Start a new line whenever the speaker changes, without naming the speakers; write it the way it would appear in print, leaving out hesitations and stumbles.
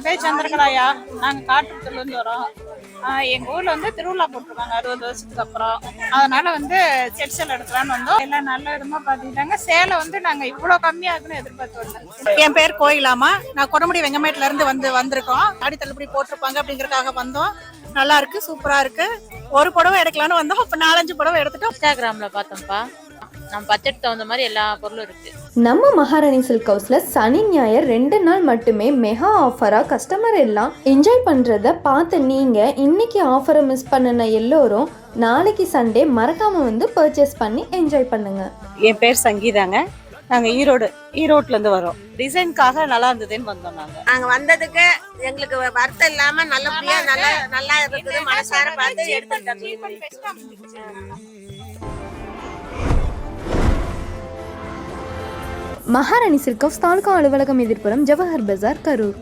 பேர் சந்திரகலாயா. நாங்கள் காட்டுத்தூர்லேருந்து வரோம். எங்கள் ஊரில் வந்து திருவிழா போட்டிருக்காங்க 60 வருஷத்துக்கு அப்புறம். அதனால வந்து செட் சேலை எடுக்கலான்னு வந்தோம். எல்லாம் நல்ல விதமாக பார்த்துக்கிட்டாங்க. சேலை வந்து நாங்கள் இவ்வளோ கம்மியாகுன்னு எதிர்பார்த்து வந்தோம்.
என் பேர் கோயிலாமா. நான் கொடமுடி வெங்கமேட்ல இருந்து வந்திருக்கோம். ஆடி தள்ளுபடி போட்டிருப்பாங்க அப்படிங்கறதுக்காக வந்தோம். நல்லா இருக்கு, சூப்பரா இருக்கு. ஒரு புடவை எடுக்கலான்னு வந்தோம். இப்ப 4-5 புடவை எடுத்துட்டோம்.
இன்ஸ்டாகிராம்ல பார்த்தோம்ப்பா. நம்ம பட்ஜெட் தகுந்த மாதிரி எல்லா பொருளும் இருக்கு.
நம்ம மகாராணி சில்க் ஹவுஸ்ல சனி ஞாயிறு 2 நாள் மட்டுமே மெகா ஆஃபரா கஸ்டமர் எல்லாம் என்ஜாய் பண்றத பார்த்து நீங்க இன்னைக்கு ஆஃபரை மிஸ் பண்ணின எல்லோரும் நாளைக்கு சண்டே மறக்காம வந்து பர்ச்சேஸ் பண்ணி என்ஜாய் பண்ணுங்க.
என் பேர் சங்கீதாங்க. நாங்க ஈரோட்ல இருந்து வரோம். டிசைனுக்காக நல்லா இருந்ததுன்னு வந்தோம்.
நாங்க வந்ததுக்கு எங்களுக்கு வருத்தம் இல்லாம நல்லபடியா நல்லா இருக்குது. மனசார பார்த்து எடுத்துட்டோம்.
மகாராணி சில்க் ஹவுஸ் தாலுகா அலுவலகம் எதிர்ப்புறம் ஜவஹர் பஜார், கரூர்.